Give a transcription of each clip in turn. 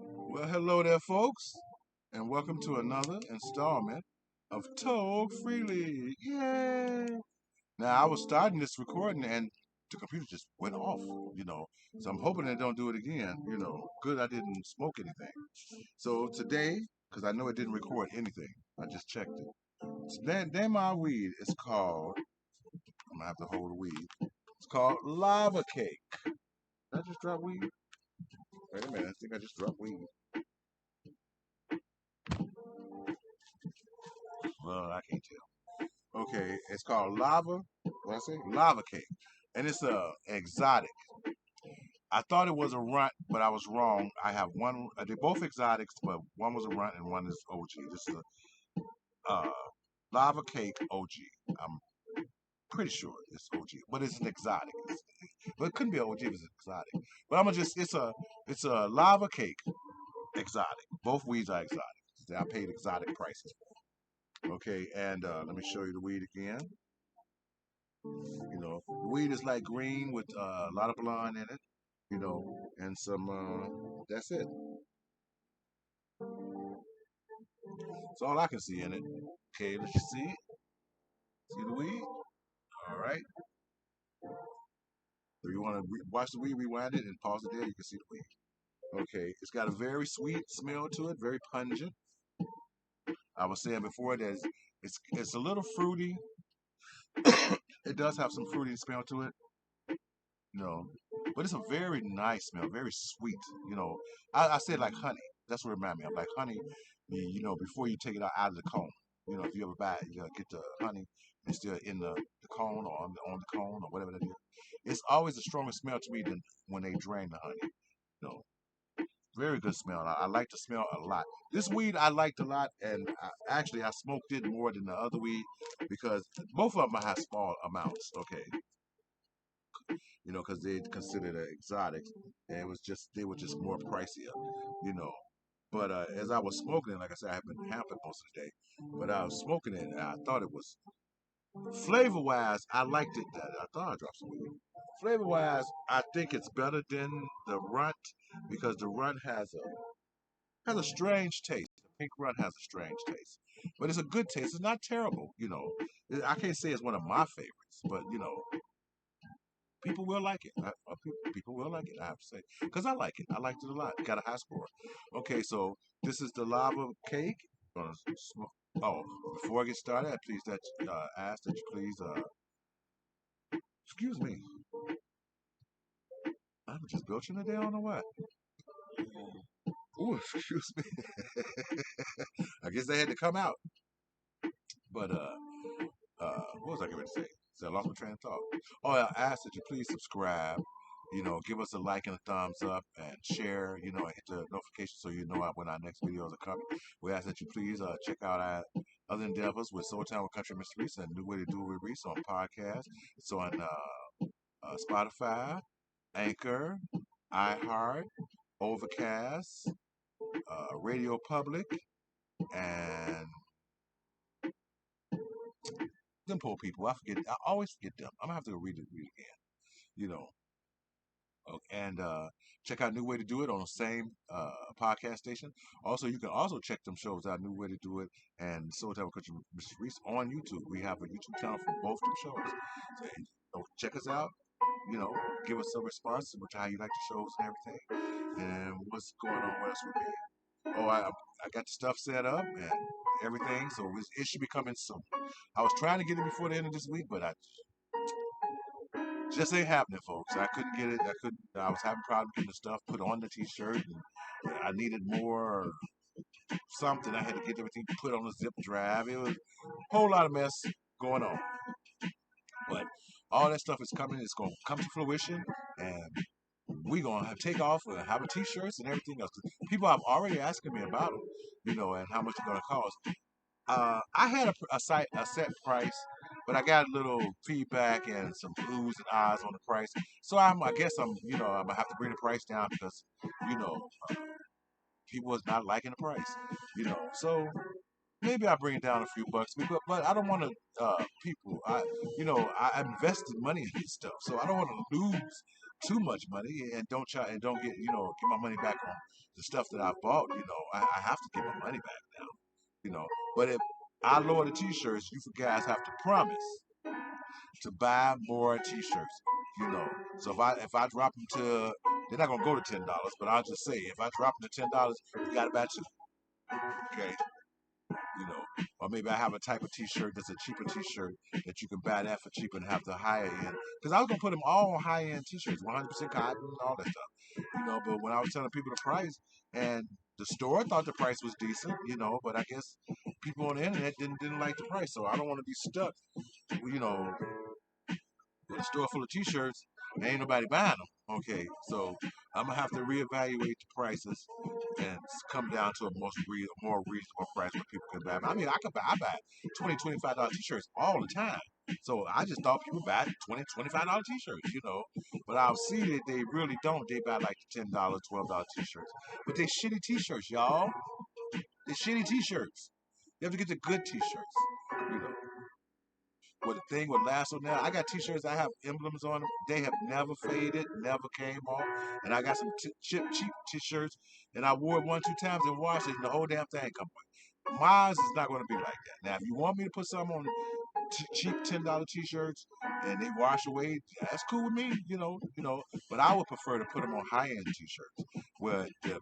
Well, hello there, folks, and welcome to another installment of Toke Freely. Yay! Now, I was starting this recording and the computer just went off, so I'm hoping they don't do it again. Good I didn't smoke anything. So today, because I know it didn't record anything, I just checked it. Then my weed is called, I'm gonna have to hold the weed. It's called Lava Cake. Did I just drop weed? Wait a minute, I think I just dropped weed. Well, I can't tell. Okay, it's called lava. What I say? Lava cake, and it's exotic. I thought it was a runt, but I was wrong. I have one. They're both exotics, but one was a runt and one is OG. This is a lava cake OG. I'm pretty sure it's OG, but it's an exotic. But it couldn't be OG if it's exotic. But I'm gonna just it's a lava cake exotic. Both weeds are exotic. I paid exotic prices. Okay, and let me show you the weed again. The weed is like green with a lot of blonde in it, and some. That's it. That's all I can see in it. Okay, let's see it. See the weed. All right. If you want to watch the weed, rewind it and pause it there. You can see the weed. Okay, it's got a very sweet smell to it, very pungent. I was saying before that it's a little fruity. It does have some fruity smell to it, you know, but it's a very nice smell, very sweet. I said like honey. That's what it reminded me of, like honey. Before you take it out of the cone. If you ever buy it, you gotta get the honey and still in the cone or on the cone or whatever that is. It's always a stronger smell to me than when they drain the honey. You know, very good smell. I like the smell a lot. This weed I liked a lot, and I smoked it more than the other weed because both of them have small amounts. Okay, because they considered it exotics, and they were just more pricier, you know. But as I was smoking it, like I said, I have been hampered most of the day, but I was smoking it, and I thought it was flavor wise, I liked it. I thought I dropped some weed. Flavor wise, I think it's better than the runt because the runt has a strange taste. The pink runt has a strange taste, but it's a good taste. It's not terrible, I can't say it's one of my favorites, but people will like it. People will like it, I have to say. Because I like it. I liked it a lot. Got a high score. Okay, so this is the lava cake. Gonna Oh, before I get started, ask that you please, excuse me. I'm just belching it down or what? Ooh, excuse me. I guess they had to come out. But, what was I going to say? So I lost my train of thought. Oh, I ask that you please subscribe. Give us a like and a thumbs up and share. And hit the notification so you know when our next videos are coming. We ask that you please check out our other endeavors with Soul Town with Country Mr. Reese and New Way to Do it with Reese on podcast. It's on Spotify, Anchor, iHeart, Overcast, Radio Public, and them poor people. I always forget them. I'm gonna have to go read it again. You know. And check out New Way to Do It on the same podcast station. Also, you can also check them shows out, New Way to Do It and Soul Town Country Mr. Reese on YouTube. We have a YouTube channel for both them shows. So, check us out. You know, give us some response with how you like the shows and everything, and what's going on with us with me. Oh, I got the stuff set up and everything, so it should be coming soon. I was trying to get it before the end of this week, but I just ain't happening, folks. I couldn't get it. I couldn't. I was having problems getting the stuff put on the T-shirt, and I needed more or something. I had to get everything put on a zip drive. It was a whole lot of mess going on. But all that stuff is coming. It's going to come to fruition, and we gonna take off and have a T-shirts and everything else. People have already asking me about them, and how much it's gonna cost. I had a set price, but I got a little feedback and some oohs and ahs on the price. So I guess I'm gonna have to bring the price down because you know people is not liking the price. So maybe I bring it down a few bucks, but I don't want to people. I invested money in this stuff, so I don't want to lose too much money and don't get get my money back on the stuff that I bought. I have to get my money back now. But if I lower the t-shirts, you guys have to promise to buy more t-shirts. So if I drop them to, they're not gonna go to $10, but I'll just say if I drop them to $10, you gotta buy two. Okay, or maybe I have a type of t-shirt that's a cheaper t-shirt that you can buy that for cheaper and have the higher end. Because I was gonna put them all high end t-shirts, 100% cotton, all that stuff. But when I was telling people the price, and the store thought the price was decent, but I guess people on the internet didn't like the price, so I don't want to be stuck, you know, with a store full of t-shirts and ain't nobody buying them. Okay, so I'm gonna have to reevaluate the prices and come down to a more reasonable price where people can buy. I mean, I buy $20, $25 t-shirts all the time. So I just thought people buy $20, $25 t-shirts, But I'll see that they really don't. They buy like the $10, $12 t-shirts. But they shitty t-shirts, y'all. They shitty t-shirts. You have to get the good t-shirts, you know. With the thing with lasso now, I got t-shirts that have emblems on them. They have never faded, never came off. And I got some cheap t-shirts, and I wore it 1, 2 times and washed it, and the whole damn thing come off. Mine is not going to be like that. Now, if you want me to put some on cheap $10 t-shirts and they wash away, that's cool with me, But I would prefer to put them on high-end t-shirts where the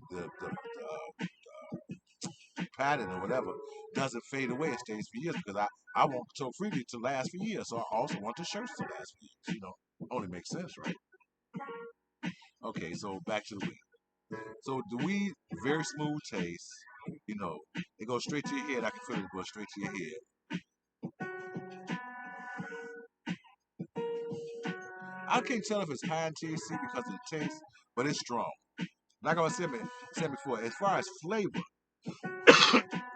pattern or whatever doesn't fade away. It stays for years because I want Tokefreely to last for years. So I also want the shirts to last for years. Only makes sense, right? Okay, so back to the weed. So the weed, very smooth taste. It goes straight to your head. I can feel it go straight to your head. I can't tell if it's high in THC because of the taste, but it's strong. Like I was saying before, as far as flavor,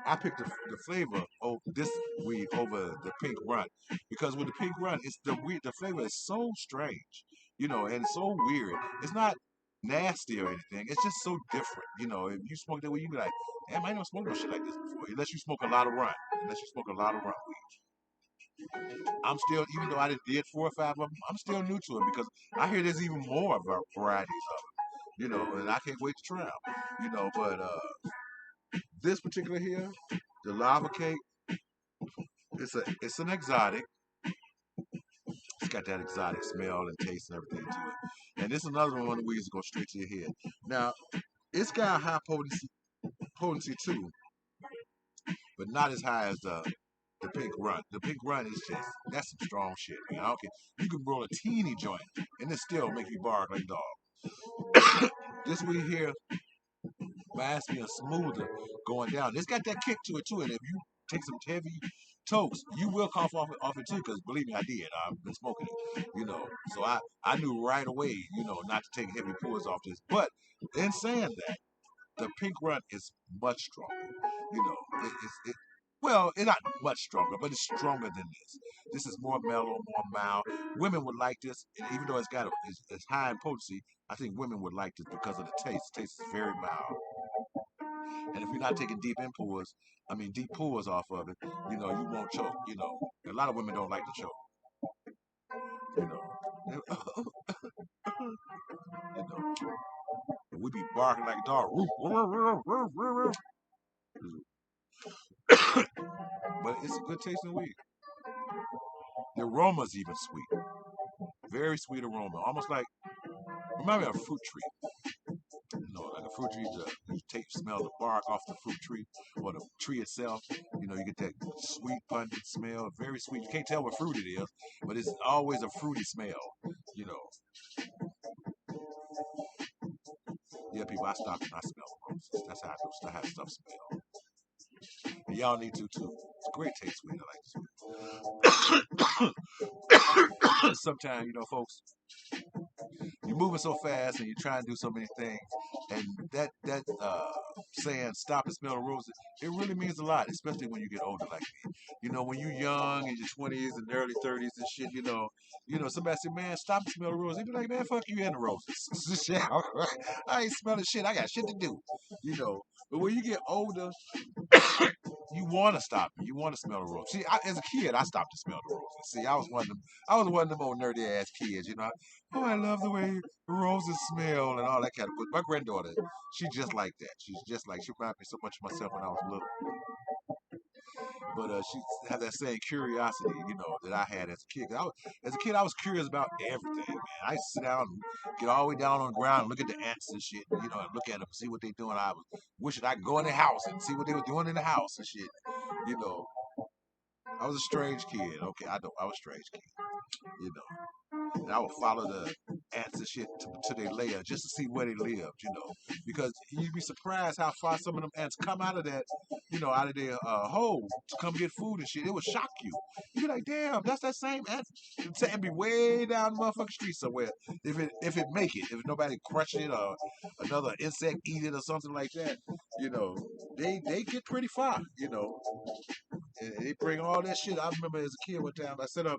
I picked the flavor of this weed over the pink run because with the pink run, it's the weed. The flavor is so strange, and it's so weird. It's not nasty or anything. It's just so different. If you smoke that weed, you be like, damn, I ain't never smoked no shit like this before. Unless you smoke a lot of run. Unless you smoke a lot of run weed. I'm still, even though I did 4 or 5 of them, I'm still new to it because I hear there's even more varieties of them. And I can't wait to try them. But this particular here, the lava cake. It's an exotic. It's got that exotic smell and taste and everything to it. And this is another one of the weeds that go straight to your head. Now, it's got high potency too, but not as high as the pink run. The pink run is that's some strong shit, man. I don't care. You can roll a teeny joint and it still make you bark like a dog. This weed here reminds me of smoother going down. It's got that kick to it too, and if you take some heavy tokes, you will cough off it too, because believe me, I did. I've been smoking it. So I knew right away, not to take heavy pulls off this. But in saying that, the pink run is much stronger. Well, it's not much stronger, but it's stronger than this. This is more mellow, more mild. Women would like this, and even though it's high in potency, I think women would like this because of the taste. The taste is very mild. And if you're not taking deep pulls off of it, you won't choke. A lot of women don't like to choke. You know, we be barking like a dog. But it's a good tasting weed. The aroma's even sweet. Very sweet aroma. Almost like, remind me of a fruit tree. Like a fruit tree, you smell the bark off the fruit tree or the tree itself. You get that sweet, pungent smell, very sweet. You can't tell what fruit it is, but it's always a fruity smell. You know. Yeah, people, I stop and I smell roses. That's how stuff smell. And y'all need to too. It's a great taste weed. I like this. Sometimes, folks, you're moving so fast and you're trying to do so many things, and that saying stop and smell the roses, it really means a lot, especially when you get older like me. When you're young in your 20s and early 30s and shit, somebody say, man, stop and smell the roses. You be like, man, fuck you and the roses. Shit, I ain't smelling shit. I got shit to do. But when you get older, you want to stop. You want to smell the roses. See, as a kid, I stopped to smell the roses. See, I was one of them. I was one of them old nerdy ass kids. Oh, I love the way roses smell and all that kind of. But my granddaughter, she's just like that. She reminds me so much of myself when I was little. But she had that same curiosity, that I had as a kid. As a kid, I was curious about everything, man. I used to sit down and get all the way down on the ground and look at the ants and shit, and look at them, see what they doing. I was wishing I could go in the house and see what they were doing in the house and shit. You know, I was a strange kid. Okay, I know I was a strange kid. You know. And I would follow the ants and shit to their lair just to see where they lived, because you'd be surprised how far some of them ants come out of that, out of their hole to come get food and shit. It would shock you. You'd be like, damn, that's that same ant. The ant be way down the motherfucking street somewhere. If it make it, if nobody crush it or another insect eat it or something like that, they get pretty far, And they bring all that shit. I remember as a kid one time I set up.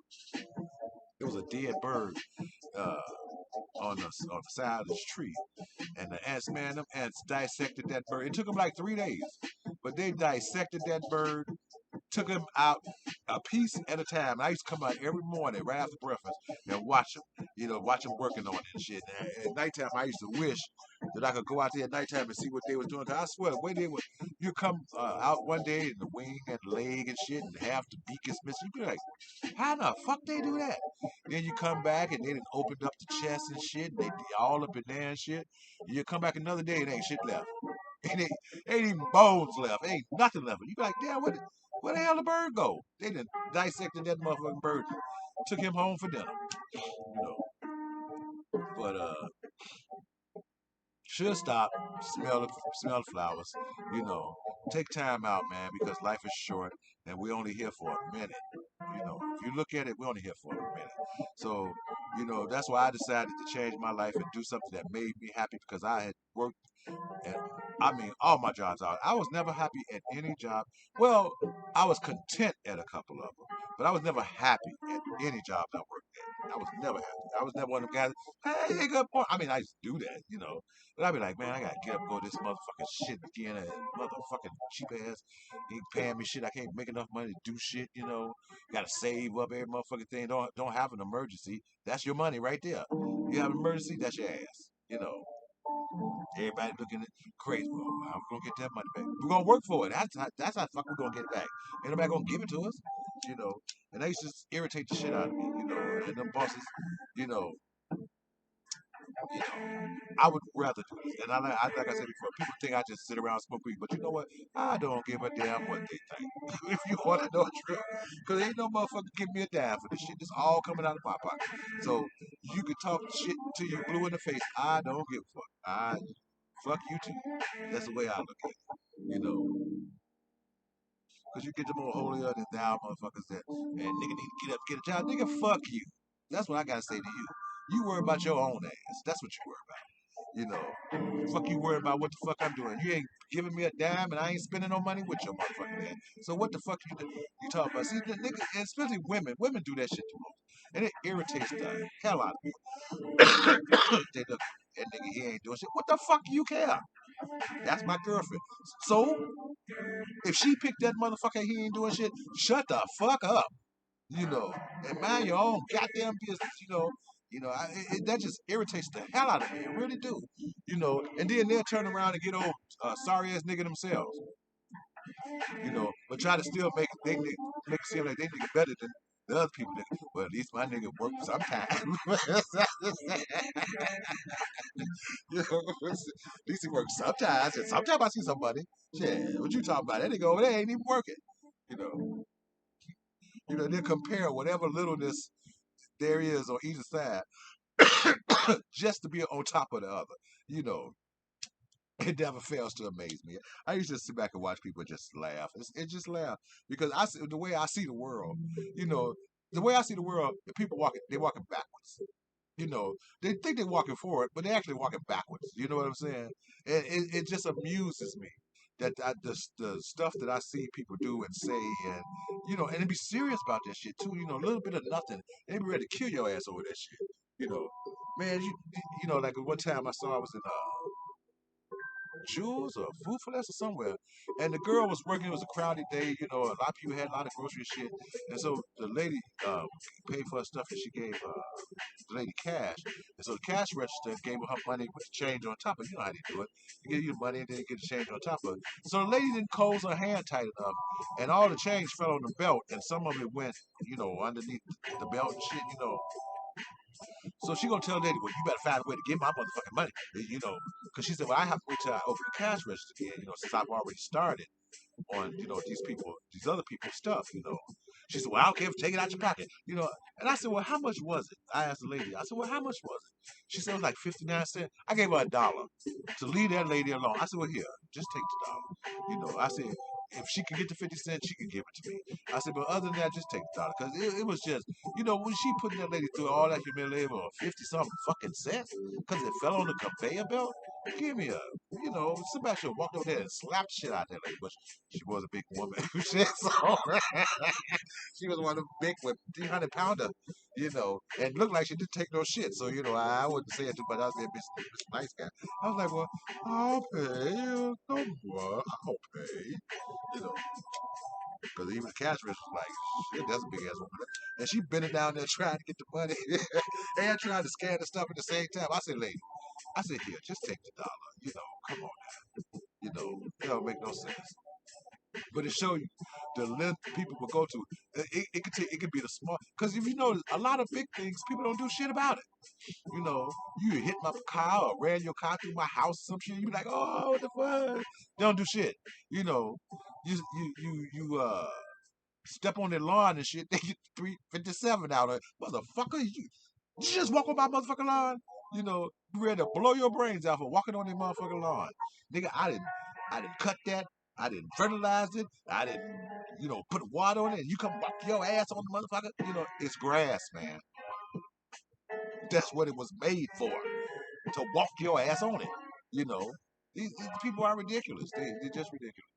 It was a dead bird uh, on the side of this tree. And the ants, man, them ants dissected that bird. It took them like 3 days, but they dissected that bird, took him out a piece at a time. And I used to come out every morning right after breakfast and watch him, watch him working on it and shit. And at nighttime, I used to wish that I could go out there at nighttime and see what they was doing. Cause I swear, the way they would, you come out one day and the wing and the leg and shit and half the beak is missing. You be like, how the fuck they do that? Then you come back and they done opened up the chest and shit. And they all up in there and shit. And you come back another day and ain't shit left. Ain't even bones left. Ain't nothing left. You be like, damn, where the hell the bird go? They done dissected that motherfucking bird. Took him home for dinner. You know. But should stop, smell the flowers, take time out, man, because life is short and we're only here for a minute. If you look at it, we're only here for a minute. So, that's why I decided to change my life and do something that made me happy because I had worked and I mean, all my jobs out. I was never happy at any job. Well, I was content at a couple of them, but I was never happy at any job I worked at. I was never happy. I was never one of them guys. Hey, good point. I mean, I used to do that, but I'd be like, man, I gotta get up, and go to this motherfucking shit again, and motherfucking cheap ass ain't paying me shit. I can't make enough money to do shit, Gotta save up every motherfucking thing. Don't have an emergency. That's your money right there. You have an emergency, that's your ass. Everybody looking crazy. Well, how we gonna get that money back? We're gonna work for it. That's how the fuck we're gonna get it back. Ain't nobody gonna give it to us, you know. And that used to irritate the shit out of me, And them bosses, you know, I would rather do this. And like I said before, people think I just sit around and smoke weed, but you know what? I don't give a damn what they think. If you want to know the truth, because ain't no motherfucker give me a dime for this shit. This all coming out of my pocket. So you can talk shit till you blue in the face. I don't give a fuck. Fuck you too. That's the way I look at it. Because you get the more holier than thou motherfuckers that, and nigga need to get up, get a job. Nigga, fuck you. That's what I gotta say to you. You worry about your own ass. That's what you worry about. Fuck you worry about what the fuck I'm doing. You ain't giving me a dime and I ain't spending no money with your motherfucking ass. So what the fuck you talking about? See, the niggas, and especially women do that shit the most. And it irritates the hell out of me. They look, that nigga, he ain't doing shit. What the fuck you care? That's my girlfriend. So, if she picked that motherfucker, he ain't doing shit, shut the fuck up. And mind your own goddamn business, that just irritates the hell out of me. It really do, and then they'll turn around and get old, sorry ass nigga themselves, but try to still make it seem like they nigga better than the other people. Well, at least my nigga work sometimes. At least he works sometimes, and sometimes I see somebody. Shit, what you talking about? That nigga over there ain't even working. You know, they compare whatever littleness there is on either side just to be on top of the other. You know, it never fails to amaze me. I used to sit back and watch people just laugh. It just laugh because the way I see the world. The way I see the world, the people they walking backwards. You know, they think they're walking forward, but they're actually walking backwards. You know what I'm saying? And it just amuses me that the stuff that I see people do and say, and and they be serious about that shit too. A little bit of nothing, they be ready to kill your ass over that shit. You know, man, like one time I was in Jules or Food for Less or somewhere. And the girl was working. It was a crowded day. A lot of people had a lot of grocery shit. And so the lady paid for her stuff and she gave the lady cash. And so the cash register gave her money with the change on top of it. You know how they do it. They give you the money and then you get the change on top of it. So the lady didn't close her hand tight enough. And all the change fell on the belt. And some of it went, underneath the belt and shit. So she gonna tell the lady, well, you better find a way to get my motherfucking money, because she said, well, I have to wait till I open the cash register again, since I've already started on, these other people's stuff. She said, well, I don't care if you take it out your pocket. And I said, well, how much was it? I asked the lady. I said, well, how much was it? She said it was like 59 cents. I gave her $1 to leave that lady alone. I said, well, here, just take the dollar. I said, if she can get the 50 cents, she can give it to me. I said, but other than that, just take the dollar. Because it was just, when she putting that lady through all that humiliation for 50 something fucking cents, because it fell on the conveyor belt, give me somebody should have walked over there and slapped the shit out of that lady. But she was a big woman. So she was one of them big with 300-pounder, and looked like she didn't take no shit. So, I wouldn't say it too much. I was being a nice guy. I was like, well, I'll pay. No more. I'll pay. You know, because even the cash register was like, shit, that's a big ass woman. And she bending down there trying to get the money and trying to scan the stuff at the same time. I said, lady, here, just take the dollar. Come on now. It don't make no sense. But it show you the length people will go to. It could be the small, because if you notice, a lot of big things, people don't do shit about it. You hit my car or ran your car through my house, some shit. You be like, oh, what the fuck? They don't do shit. You step on their lawn and shit. They get 357 out of it. Motherfucker, you just walk on my motherfucking lawn. You ready to blow your brains out for walking on their motherfucking lawn. Nigga, I didn't cut that. I didn't fertilize it. I didn't, put water on it. And you come walk your ass on the motherfucker. It's grass, man. That's what it was made for. To walk your ass on it. You know. These people are ridiculous. They're just ridiculous.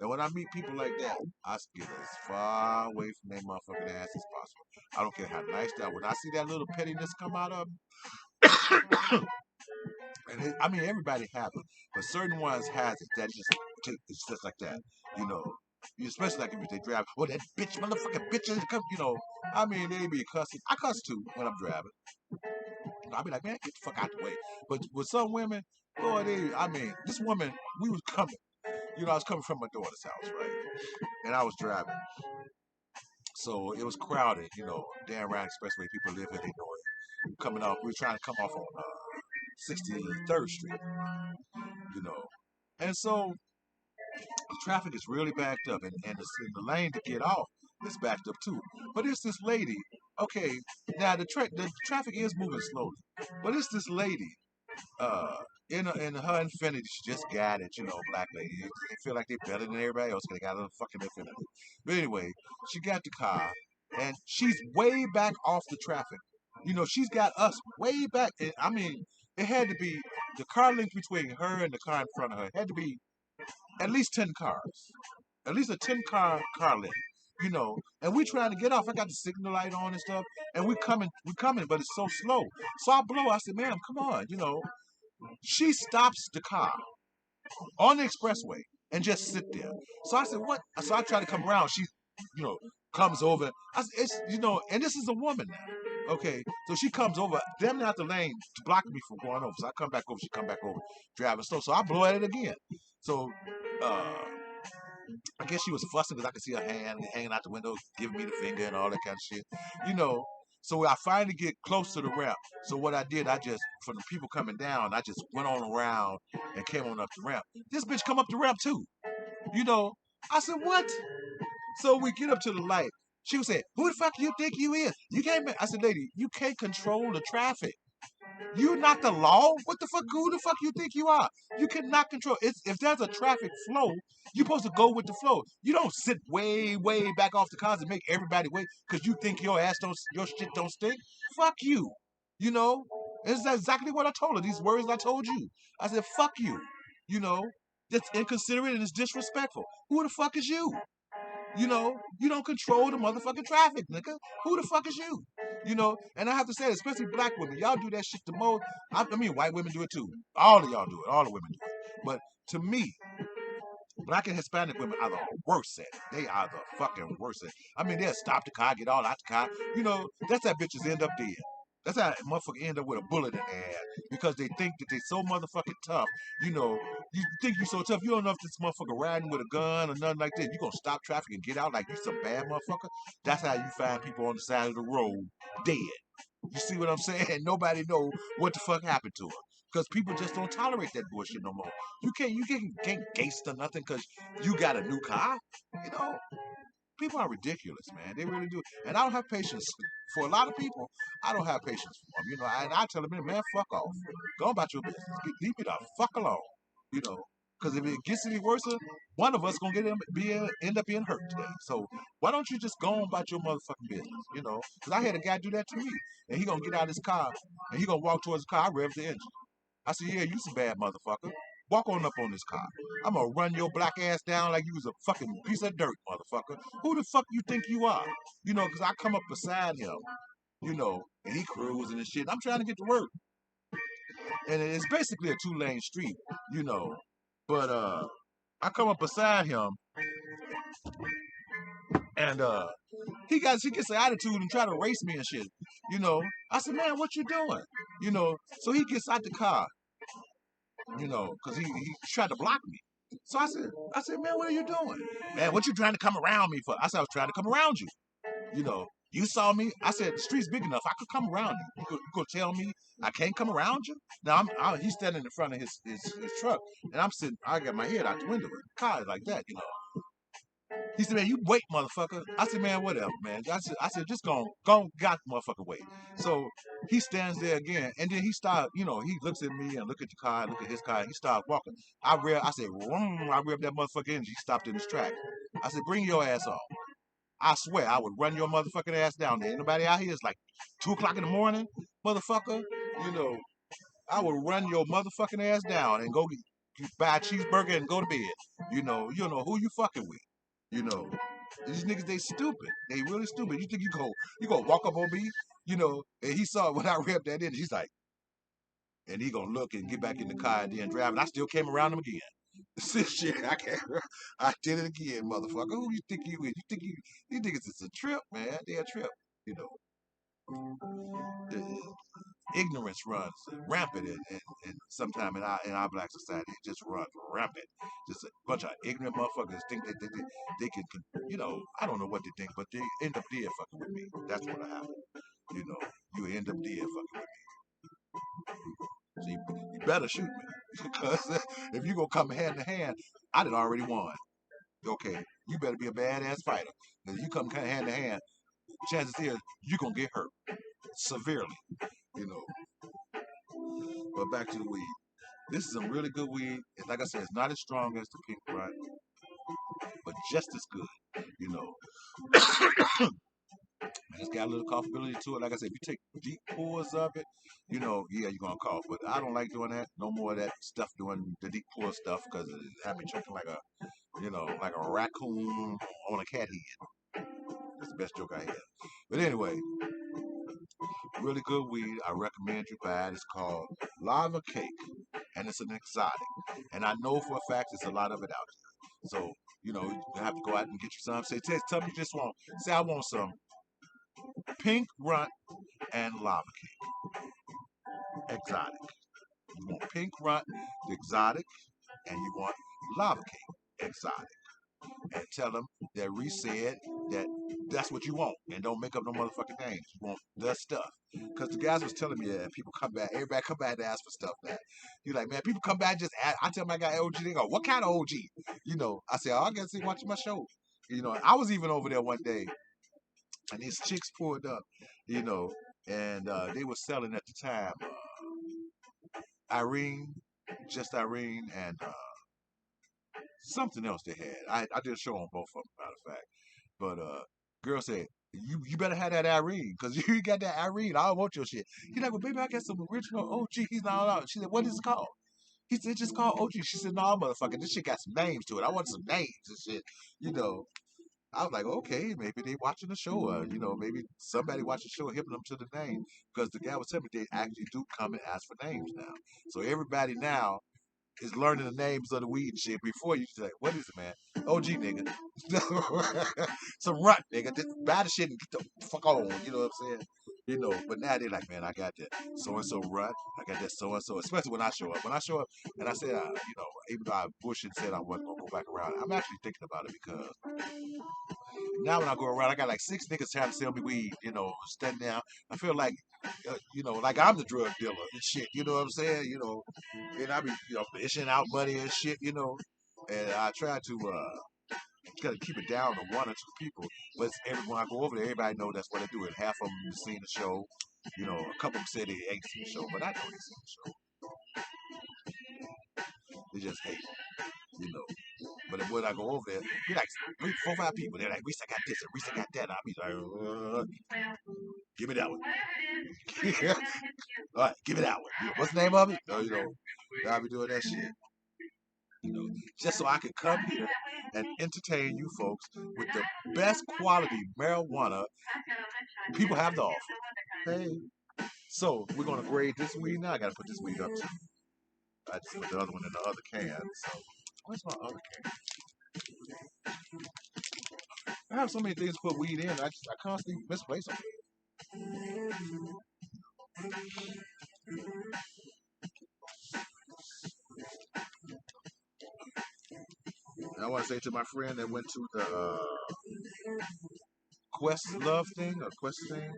And when I meet people like that, I get as far away from their motherfucking ass as possible. I don't care how nice that. When I see that little pettiness come out of them, I mean everybody has it, but certain ones has it that it's just like that. You know, especially like if they drive. Oh, that bitch, motherfucking bitch, come. I mean they be cussing. I cuss too when I'm driving. I'll be like, man, get the fuck out the way. But with some women, boy, this woman, we was coming. I was coming from my daughter's house, right? And I was driving. So it was crowded, Dan Ryan Expressway, people live here, they know it. Coming off, we were trying to come off on 63rd Street, you know. And so the traffic is really backed up, and the lane to get off is backed up too. But it's this lady, okay, now the traffic is moving slowly, but it's this lady in her Infinity, she just got it, black lady. They feel like they're better than everybody else because they got a fucking Infinity. But anyway, she got the car, and she's way back off the traffic. She's got us way back. I mean, it had to be the car length between her and the car in front of her had to be at least 10 cars, at least a 10 car length. And we trying to get off. I got the signal light on and stuff, and we coming, but it's so slow. So I blow. I said, "Ma'am, come on." She stops the car on the expressway and just sit there. So I said, what? So I try to come around. She, comes over. I said, and this is a woman now. Okay. So she comes over, damn near out the lane to block me from going over. So I come back over. She come back over, driving slow. So I blow at it again. So, I guess she was fussing because I could see her hand hanging out the window, giving me the finger and all that kind of shit. You know, so I finally get close to the ramp. So what I did, for the people coming down, I just went on around and came on up the ramp. This bitch come up the ramp too. You know, I said, what? So we get up to the light. She was saying, who the fuck you think you is? You can't, I said, lady, you can't control the traffic. You're not the law. What the fuck? Who the fuck you think you are? You cannot control. If there's a traffic flow, you're supposed to go with the flow. You don't sit way back off the cars and make everybody wait because you think your shit don't stink. Fuck you. You know, it's exactly what I told her. These words I told you. I said, fuck you. You know, that's inconsiderate and it's disrespectful. Who the fuck is you? You know, you don't control the motherfucking traffic, nigga. Who the fuck is you? You know, and I have to say, especially black women, y'all do that shit the most. I mean, white women do it too. All of y'all do it. All the women do it. But to me, black and Hispanic women are the worst at it. They are the fucking worst at it. I mean, they'll stop the car, get all out the car. You know, that's how bitches end up dead. That's how motherfucker end up with a bullet in their ass because they think that they so motherfucking tough. You know, you think you so tough. You don't know if this motherfucker riding with a gun or nothing like that. You gonna stop traffic and get out like you some bad motherfucker. That's how you find people on the side of the road dead. You see what I'm saying? Nobody know what the fuck happened to her. Because people just don't tolerate that bullshit no more. You can't gangster nothing because you got a new car. You know, people are ridiculous, man. They really do. And I don't have patience for a lot of people. I don't have patience for them. You know, and I tell them, man, fuck off. Go about your business. Leave me the fuck alone. You know, because if it gets any worse, one of us gonna end up being hurt today. So why don't you just go on about your motherfucking business? You know, because I had a guy do that to me, and he gonna get out of his car and he gonna walk towards the car. I revved the engine. I said, yeah, you some bad motherfucker. Walk on up on this car. I'm gonna run your black ass down like you was a fucking piece of dirt, motherfucker. Who the fuck you think you are? You know, because I come up beside him, you know, and he cruising and shit. I'm trying to get to work. And it's basically a 2-lane street, you know. But I come up beside him and he gets an attitude and try to race me and shit. You know. I said, man, what you doing? You know, so he gets out the car, you know, because he tried to block me. So I said, man, what are you doing? Man, what you trying to come around me for? I said, I was trying to come around you. You know, you saw me. I said, the street's big enough. I could come around you. You could tell me I can't come around you? Now, he's standing in front of his truck, and I'm sitting, I got my head out the window. The car is like that, you know. He said, man, you wait, motherfucker. I said, man, whatever, man. I said, just got motherfucker wait. So he stands there again, and then he started, you know, he looks at me and look at the car, look at his car, and he starts walking. I said, vroom, I revved that motherfucker in, he stopped in his track. I said, bring your ass on. I swear, I would run your motherfucking ass down there. Anybody out here is like 2 o'clock in the morning, motherfucker. You know, I would run your motherfucking ass down and go buy a cheeseburger and go to bed. You don't know who you fucking with. You know, these niggas, they stupid. They really stupid. You think you go walk up on me, you know, and he saw it when I revved that in. He's like, and he gonna look and get back in the car and then drive. And I still came around him again. Shit, I did it again, motherfucker. Who you think you is? You think it's a trip, man? They a trip. You know, the ignorance runs rampant, and sometimes in our black society, it just runs rampant. Just a bunch of ignorant motherfuckers think that they can, you know, I don't know what they think, but they end up dead fucking with me. That's what happened. You know, you end up dead fucking with me. So you better shoot me because if you gonna come hand to hand, I done already won. Okay, you better be a badass fighter. If you come hand to hand, chances is you gonna get hurt severely. You know. But back to the weed. This is some really good weed. And like I said, it's not as strong as the pink front, but just as good. You know. And it's got a little coughability to it. Like I said, if you take deep pulls of it, you know, yeah, you're gonna cough. But I don't like doing that. No more of that stuff doing the deep pull stuff because it have me choking like like a raccoon on a cat head. That's the best joke I had. But anyway, really good weed. I recommend you buy it. It's called Lava Cake, and it's an exotic. And I know for a fact there's a lot of it out there. So, you know, you have to go out and get you some. Say, tell me you just want. Say, I want some pink runt and lava cake, exotic. You want pink runt, the exotic, and you want lava cake, exotic. And tell them that Reese said that that's what you want, and don't make up no motherfucking names. You want the stuff. Because the guys was telling me that people come back, everybody come back to ask for stuff, man. You're like, man, people come back just ask. I tell my guy OG, they go, what kind of OG? You know, I say, oh, I guess he watching my show. You know, I was even over there one day, and these chicks pulled up, you know, and they were selling at the time. Irene, just Irene, and something else they had. I did a show on both of them, matter of fact. But girl said, you better have that Irene, because you got that Irene. I don't want your shit. He's like, well, baby, I got some original OG. He's not out. She said, what is it called? He said, just called OG. She said, no, motherfucker, this shit got some names to it. I want some names and shit. You know, I was like, okay, maybe they watching the show. Maybe somebody watching the show hipping them to the name. Because the guy was telling me they actually do come and ask for names now. So everybody now is learning the names of the weed and shit. Before you say, what is it, man? OG nigga. Some runt nigga. Just buy the shit and get the fuck on. You know what I'm saying? But now they're like, man, I got that so and so runt. I got that so and so. Especially when I show up. When I show up and I said, even though I bullshit said I wasn't gonna go back around, I'm actually thinking about it because now when I go around, I got like 6 niggas trying to sell me weed. Standing down. I feel like, like I'm the drug dealer and shit. You know what I'm saying? And I be, dishing out money and shit. And I try to kind of keep it down to 1 or 2 people. But everyone I go over there, everybody know that's what I do. And half of them seen the show. A couple of them said they ain't seen the show, but I know they seen the show. They just hate, you know. But when I go over there, be like 3, 4, 5 people. They're like, Reese, I got this, and Reese, I got that. I'll be like, give me that one. All right, give me that one. What's the name of it? I'll be doing that shit. Just so I can come here and entertain you folks with the best quality marijuana people have to offer. Hey. So we're gonna grade this weed now. I gotta put this weed up too. I just put the other one in the other can. So where's my other can? I have so many things to put weed in. I constantly misplace them. And I want to say to my friend that went to the Quest Love thing or Quest thing,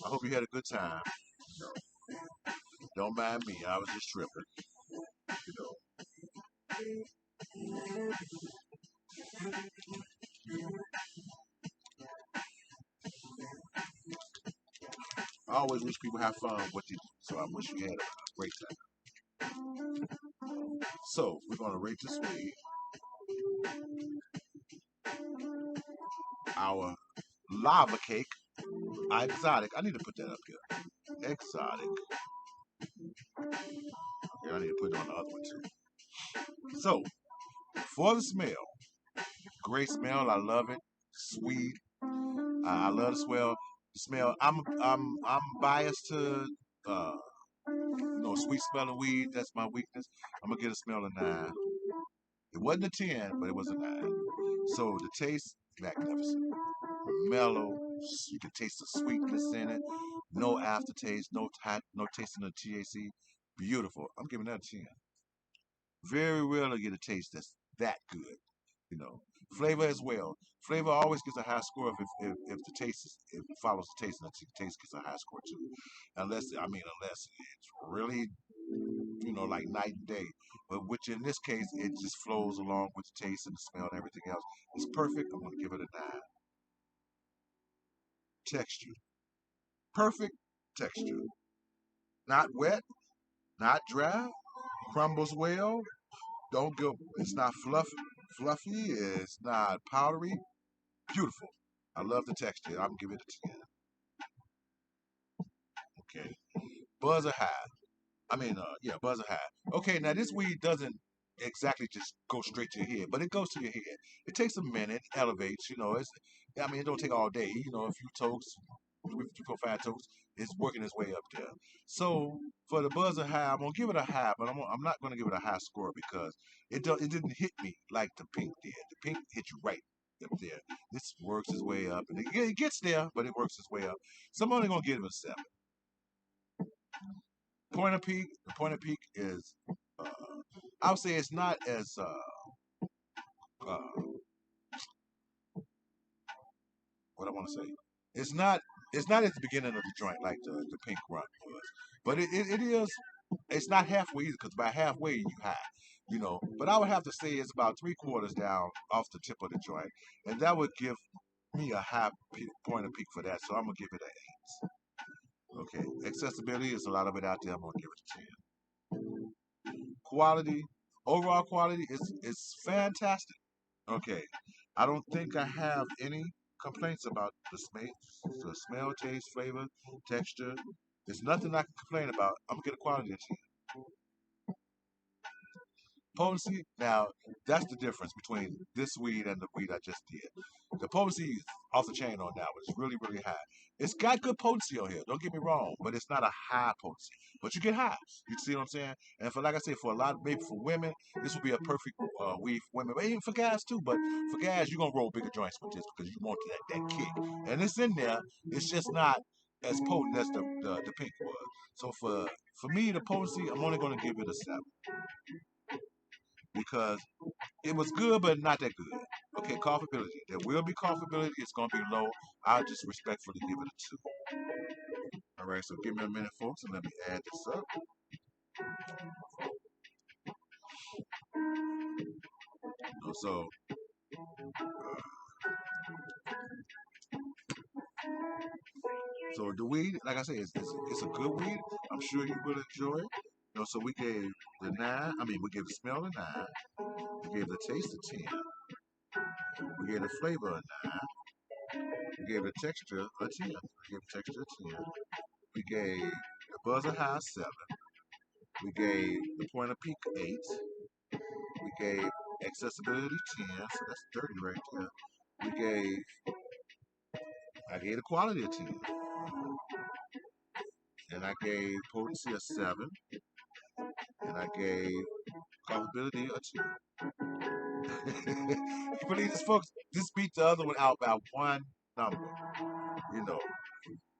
I hope you had a good time. Don't mind me. I was just tripping. You know. I always wish people have fun with what they do. So I wish you had a great time. So we're gonna rate this weed. Our lava cake, exotic. I need to put that up here. Exotic. Okay, I need to put it on the other one too. So for the smell, great smell. I love it. Sweet. I love the smell. The smell. I'm biased to sweet smelling weed. That's my weakness. I'm gonna get a smell of 9. It wasn't a 10, but it was a 9. So the taste, magnificent. Mellow. You can taste the sweetness in it. No aftertaste. No tasting of THC. Beautiful. I'm giving that a 10. Very rarely get a taste that's that good. You know, flavor as well. Flavor always gets a high score if the taste if it follows the taste, and the taste gets a high score too. Unless it's really like night and day. But which in this case, it just flows along with the taste and the smell and everything else. It's perfect. I'm gonna give it a 9. Texture, perfect texture. Not wet, not dry. Crumbles well. Don't go. It's not fluffy. It's not powdery. Beautiful. I love the texture. I'm giving it a 10. Okay. Buzzer high. Buzzer high. Okay, now this weed doesn't exactly just go straight to your head, but it goes to your head. It takes a minute, elevates. It don't take all day. A few tokes, 3, 4, 5 tokes, it's working its way up there. So for the buzzer high, I'm gonna give it a high, but I'm not gonna give it a high score because it didn't hit me like the pink did. The pink hit you right up there. This works its way up, and it gets there, but it works its way up. So I'm only gonna give it a 7. The Point of Peak is, uh, I would say it's not as, uh, what I want to say. It's not, it's not at the beginning of the joint like the Pink Run was, but it is. It's not halfway either because by halfway you high. But I would have to say it's about 3/4 down off the tip of the joint, and that would give me a high Point of Peak for that. So I'm gonna give it an 8. Okay, accessibility is a lot of it out there. I'm gonna give it a 10. quality, overall quality is fantastic. Okay, I don't think I have any complaints about the smell, taste, flavor, texture. There's nothing I can complain about. I'm gonna get a quality of tea. Potency, now that's the difference between this weed and the weed I just did. The potency is off the chain on that one. It's really, really high. It's got good potency on here. Don't get me wrong, but it's not a high potency. But you get highs. You see what I'm saying? And for like I said, for a lot, maybe for women, this would be a perfect weed for women. But even for guys too. But for guys, you're gonna roll bigger joints with this because you want that kick. And it's in there. It's just not as potent as the pink was. So for me, the potency, I'm only gonna give it a 7 because it was good, but not that good. Okay, coffeeability. There will be coffeeability. It's gonna be low. I'll just respectfully give it a 2. All right, so give me a minute, folks, and let me add this up. So, so the weed, like I said, it's a good weed. I'm sure you will enjoy it. So we gave the 9. I mean, we gave the smell a 9. We gave the taste a 10. We gave the flavor a 9. We gave the texture a 10. We gave the texture a 10. We gave the buzz a high 7. We gave the point of peak 8. We gave accessibility 10, so that's 30 right there. I gave the quality a 10, and I gave potency a 7, and I gave comfortability a 2. You believe this, folks? This beat the other one out by one number, you know.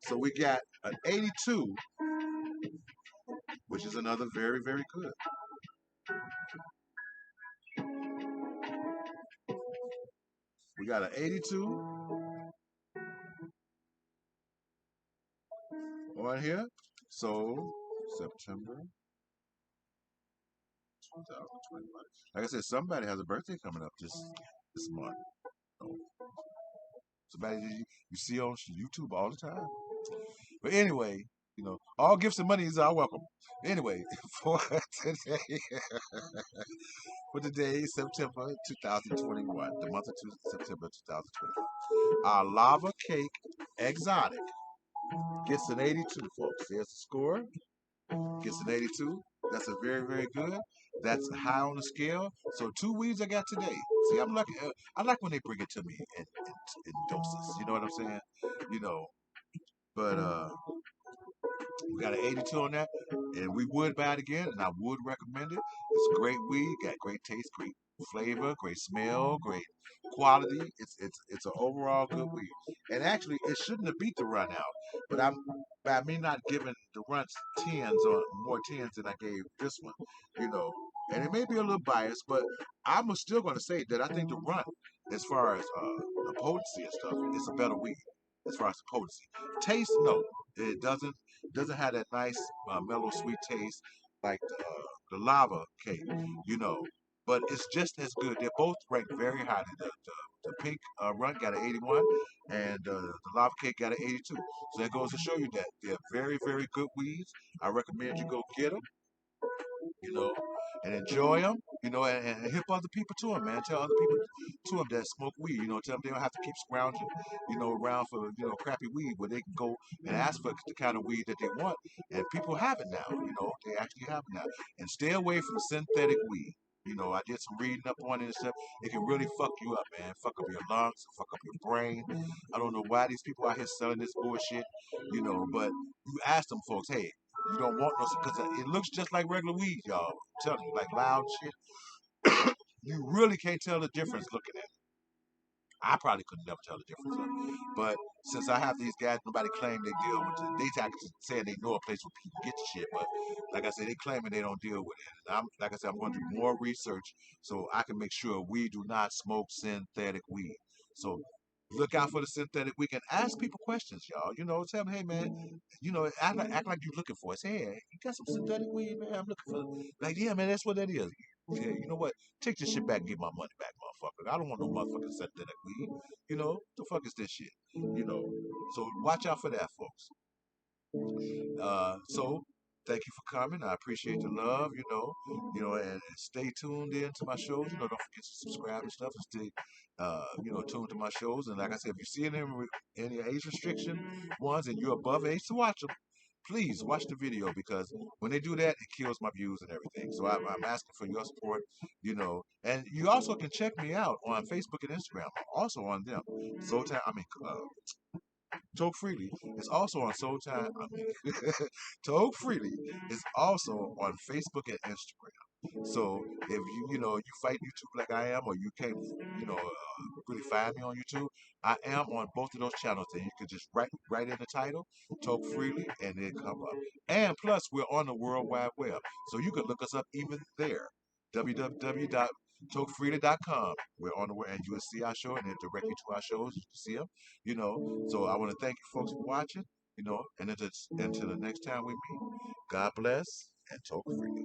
So we got an 82, which is another very, very good. We got an 82 on here. So September 2021. Like I said, somebody has a birthday coming up this month. So, somebody you see on YouTube all the time. But anyway, all gifts and monies are welcome. Anyway, for today, for today, September 2021, the month of September 2021, our lava cake exotic gets an 82, folks. There's the score. Gets an 82. That's a very, very good. That's high on the scale. So 2 weeds I got today. See, I'm lucky. I like when they bring it to me in doses. You know what I'm saying? You know, but we got an 82 on that, and we would buy it again, and I would recommend it. It's a great weed, got great taste, great flavor, great smell, great quality. It's an overall good weed. And actually, it shouldn't have beat the run out, but I'm by me not giving the runs 10s or more 10s than I gave this one, you know. And it may be a little biased, but I'm still going to say that I think the run, as far as the potency and stuff, is a better weed. As far as the potency, taste, no, it doesn't have that nice mellow sweet taste like the lava cake, you know. But it's just as good. They're both ranked very highly. The pink run got an 81, and the lava cake got an 82. So that goes to show you that they're very, very good weeds. I recommend you go get them, you know, and enjoy them, and hip other people to them, man. Tell other people to them that smoke weed, tell them they don't have to keep scrounging, around for, crappy weed where they can go and ask for the kind of weed that they want. And people have it now, they actually have it now. And stay away from synthetic weed. I did some reading up on it and stuff. It can really fuck you up, man. Fuck up your lungs, fuck up your brain. I don't know why these people out here selling this bullshit, but you ask them folks, hey, you don't want no, because it looks just like regular weed, y'all. I'm telling you, like loud shit. You really can't tell the difference looking at it. I probably could never tell the difference. But since I have these guys, nobody claim they deal with it. They actually saying they know a place where people get the shit, but like I said, they claiming they don't deal with it. And like I said, I'm going to do more research so I can make sure we do not smoke synthetic weed. So look out for the synthetic weed and ask people questions, y'all. Tell them, hey man, act like you're looking for it. Say, hey, you got some synthetic weed, man? I'm looking for it. Like, yeah, man, that's what that is. Yeah, you know what? Take this shit back and get my money back, motherfucker. I don't want no motherfucking synthetic weed. The fuck is this shit? So watch out for that, folks. So thank you for coming. I appreciate the love, and stay tuned in to my shows. Don't forget to subscribe and stuff, and stay, tuned to my shows. And like I said, if you see any age restriction ones and you're above age to watch them, please watch the video because when they do that, it kills my views and everything. So I'm asking for your support, and you also can check me out on Facebook and Instagram. I'm also on them. So time, Toke Freely is also on Soul Time. Toke Freely is also on Facebook and Instagram. So if you fight YouTube like I am, or you can't really find me on YouTube, I am on both of those channels, and you can just write in the title Toke Freely, and it come up. And plus, we're on the World Wide Web, so you can look us up even there. www.tokefreely.com. We're on the web, and you will see our show, and it direct you to our shows. You can see them. So I want to thank you folks for watching, and until the next time we meet, God bless and talk freely.